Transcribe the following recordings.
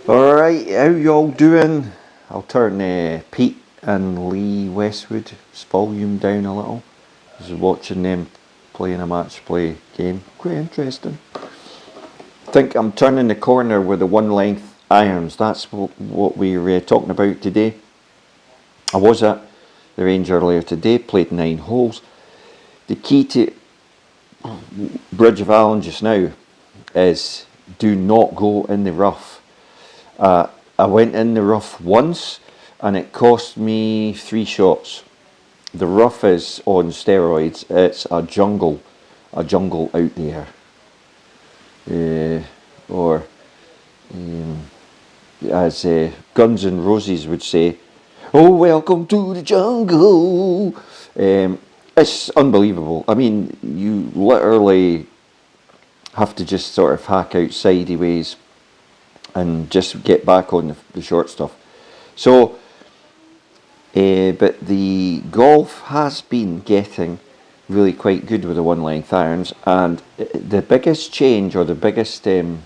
Alright, how y'all doing? I'll turn Pete and Lee Westwood's volume down a little. I was watching them playing a match play game. Quite interesting. I think I'm turning the corner with the one length irons. That's what we're talking about today. I was at the range earlier today, played 9 holes. The key to Bridge of Allen just now is do not go in the rough. I went in the rough once and it cost me 3 shots. The rough is on steroids. It's a jungle out there. Or as Guns N' Roses would say, "Oh, welcome to the jungle." It's unbelievable. I mean, you literally have to just sort of hack out sideways and just get back on the short stuff. So, but the golf has been getting really quite good with the one length irons, and the biggest change or the biggest gain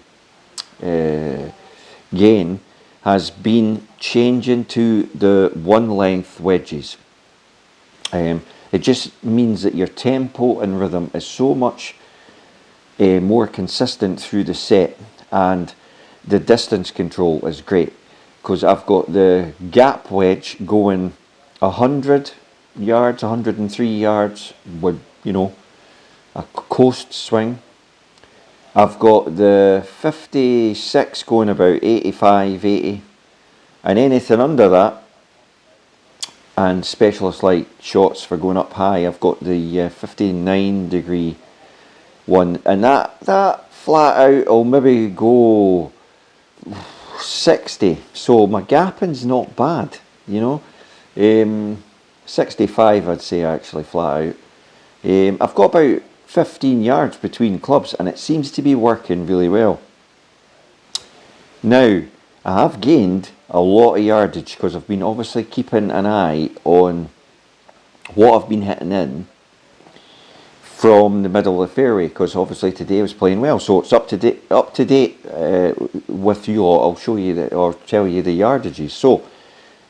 has been changing to the one length wedges. It just means that your tempo and rhythm is so much more consistent through the set, and the distance control is great because I've got the gap wedge going 100 yards, 103 yards with, you know, a coast swing. I've got the 56 going about 85, 80, and anything under that, and specialist light shots for going up high. I've got the 59 degree one, and that flat out I'll maybe go 60. So my gapping's not bad, you know. 65 I'd say actually flat out. I've got about 15 yards between clubs and it seems to be working really well. Now, I have gained a lot of yardage because I've been obviously keeping an eye on what I've been hitting in from the middle of the fairway, because obviously today I was playing well, so it's up to date with you all. I'll show you or tell you the yardages. So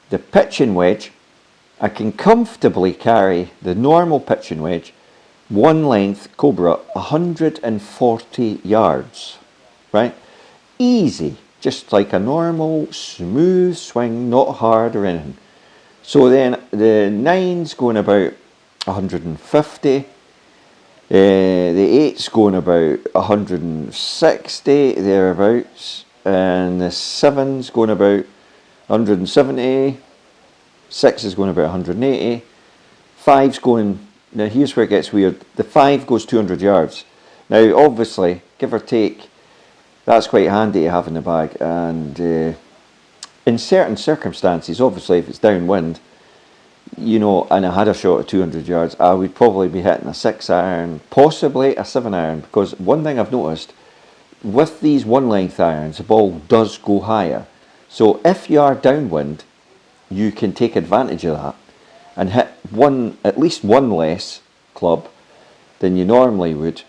the pitching wedge, I can comfortably carry the normal pitching wedge, one length Cobra, 140 yards, right? Easy, just like a normal smooth swing, not hard or anything. So then the 9's going about 150. The 8's going about 160 thereabouts, and the 7's going about 170, 6 is going about 180, 5's going, now here's where it gets weird, the 5 goes 200 yards. Now obviously, give or take, that's quite handy to have in the bag, and in certain circumstances, obviously if it's downwind, you know, and I had a shot at 200 yards, I would probably be hitting a 6 iron, possibly a 7 iron, because one thing I've noticed, with these one length irons, the ball does go higher. So if you are downwind, you can take advantage of that and hit at least one less club than you normally would,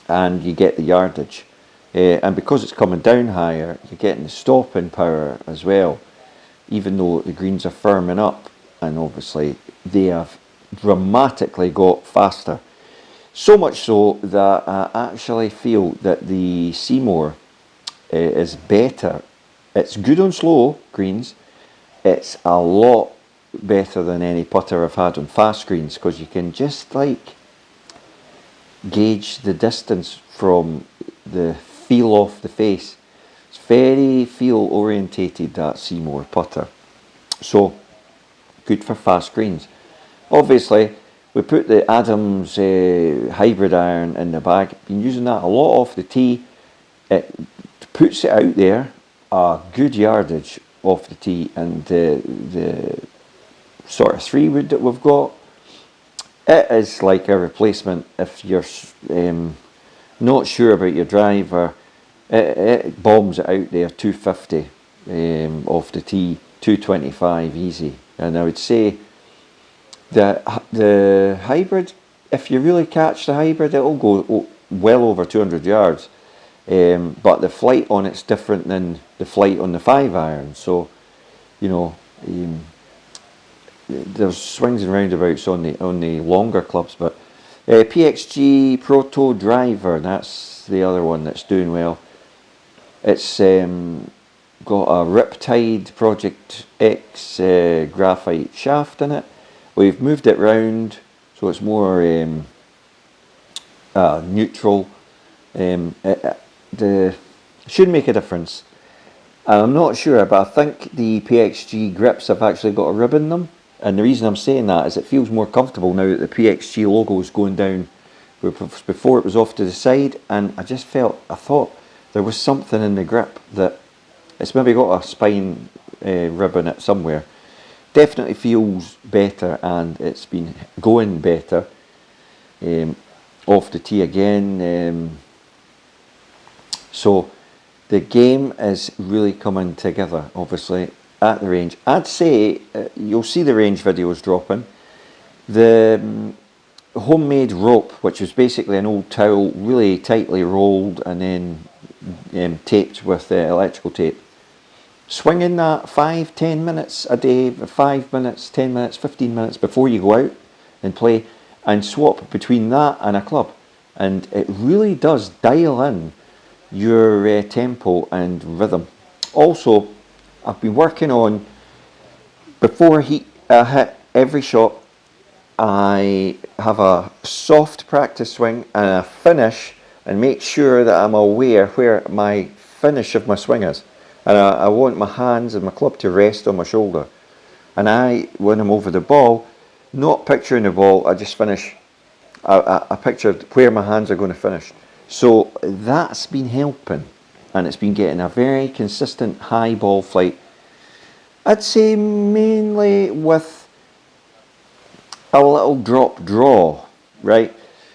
and you get the yardage. And because it's coming down higher, you're getting the stopping power as well, even though the greens are firming up. And obviously they have dramatically got faster. So much so that I actually feel that the Seymour is better. It's good on slow greens. It's a lot better than any putter I've had on fast greens, because you can just like gauge the distance from the feel off the face. It's very feel orientated, that Seymour putter. So good for fast greens. Obviously, we put the Adams hybrid iron in the bag. Been using that a lot off the tee. It puts it out there a good yardage off the tee, and the sort of 3-wood that we've got, it is like a replacement if you're not sure about your driver. It bombs it out there 250 off the tee, 225 easy. And I would say that the hybrid, if you really catch the hybrid, it'll go well over 200 yards. but the flight on it's different than the flight on the 5-iron. So, you know, there's swings and roundabouts on the longer clubs, but PXG Proto Driver, that's the other one that's doing well. It's got a Riptide Project X graphite shaft in it. We've moved it round so it's more neutral. It should make a difference. I'm not sure, but I think the PXG grips have actually got a rib in them. And the reason I'm saying that is it feels more comfortable now that the PXG logo is going down. Before it was off to the side, and I thought there was something in the grip that it's maybe got a spine rib in it somewhere. Definitely feels better, and it's been going better. Off the tee again. So the game is really coming together, obviously, at the range. I'd say you'll see the range videos dropping. The homemade rope, which was basically an old towel, really tightly rolled and then taped with electrical tape. Swinging that 5-10 minutes a day, 5 minutes, 10 minutes, 15 minutes before you go out and play, and swap between that and a club. And it really does dial in your tempo and rhythm. Also, I've been working on, before I hit every shot, I have a soft practice swing and a finish, and make sure that I'm aware where my finish of my swing is. And I want my hands and my club to rest on my shoulder. And when I'm over the ball, not picturing the ball, I just finish. I pictured where my hands are going to finish. So that's been helping, and it's been getting a very consistent high ball flight. I'd say mainly with a little drop draw, right?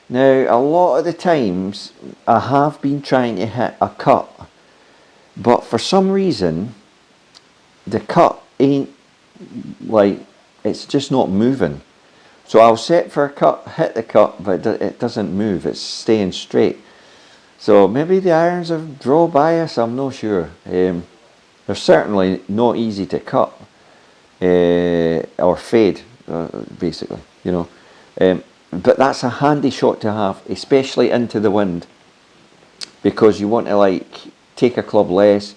Now, a lot of the times I have been trying to hit a cut, but for some reason the cut ain't, like, it's just not moving. So I'll set for a cut, hit the cut, but it doesn't move, it's staying straight. So maybe the irons have draw bias, I'm not sure. They're certainly not easy to cut or fade, basically, you know. But that's a handy shot to have, especially into the wind, because you want to, like, take a club less,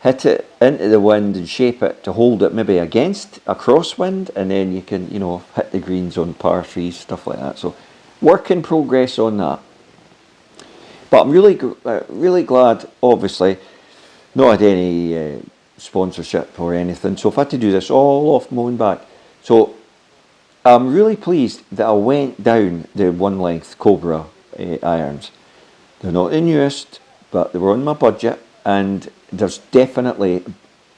hit it into the wind and shape it to hold it maybe against a crosswind, and then you can, you know, hit the greens on par 3s, stuff like that. So work in progress on that. But I'm really glad, obviously, not had any sponsorship or anything, so I've had to do this all off my own back. So I'm really pleased that I went down the one length Cobra irons. They're not the newest, but they were on my budget, and there's definitely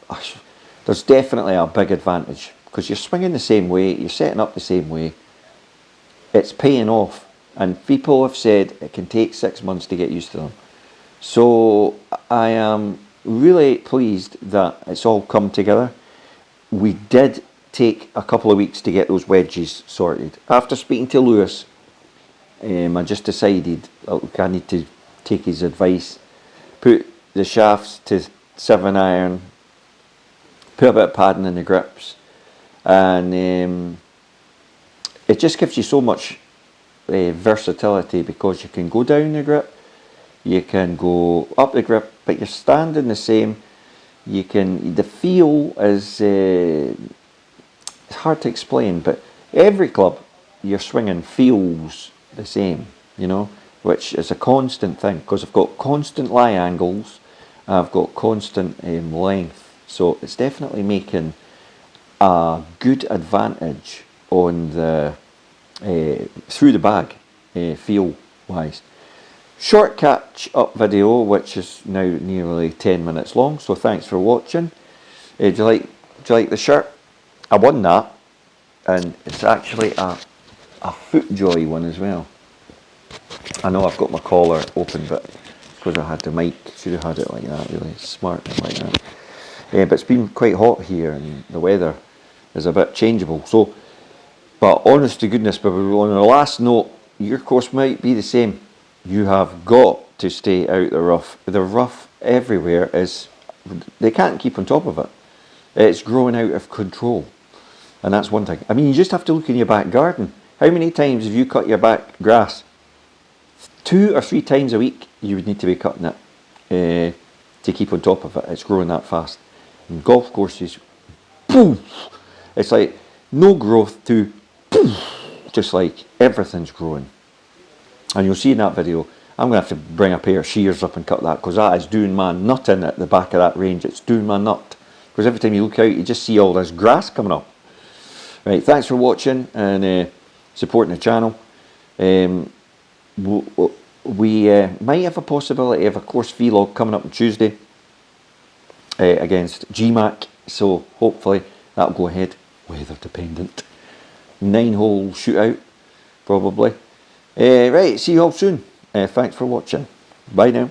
a big advantage, because you're swinging the same way, you're setting up the same way. It's paying off, and people have said it can take 6 months to get used to them. So I am really pleased that it's all come together. We did take a couple of weeks to get those wedges sorted. After speaking to Lewis, I just decided I need to take his advice, put the shafts to 7-iron, put a bit of padding in the grips, and it just gives you so much versatility, because you can go down the grip, you can go up the grip, but you're standing the same. The feel is, it's hard to explain, but every club you're swinging feels the same, you know, which is a constant thing, because I've got constant lie angles, I've got constant length, so it's definitely making a good advantage on the through the bag, feel wise. Short catch up video, which is now nearly 10 minutes long, so thanks for watching. Do you like the shirt? I won that, and it's actually a FootJoy one as well. I know I've got my collar open, but because I had the mic, should have had it like that, really smart like that. But it's been quite hot here, and the weather is a bit changeable. So, but honest to goodness, but on the last note, your course might be the same. You have got to stay out the rough. The rough everywhere is, they can't keep on top of it. It's growing out of control. And that's one thing. I mean, you just have to look in your back garden. How many times have you cut your back grass? 2 or 3 times a week you would need to be cutting it to keep on top of it. It's growing that fast. And golf courses, boom! It's like no growth to boom! Just like everything's growing. And you'll see in that video, I'm going to have to bring a pair of shears up and cut that, because that is doing my nut in at the back of that range. It's doing my nut. Because every time you look out, you just see all this grass coming up. Right, thanks for watching and supporting the channel. We might have a possibility of a course vlog coming up on Tuesday against GMAC, so hopefully that'll go ahead. Weather dependent. 9-hole shootout, probably. Right, see you all soon. Thanks for watching. Bye now.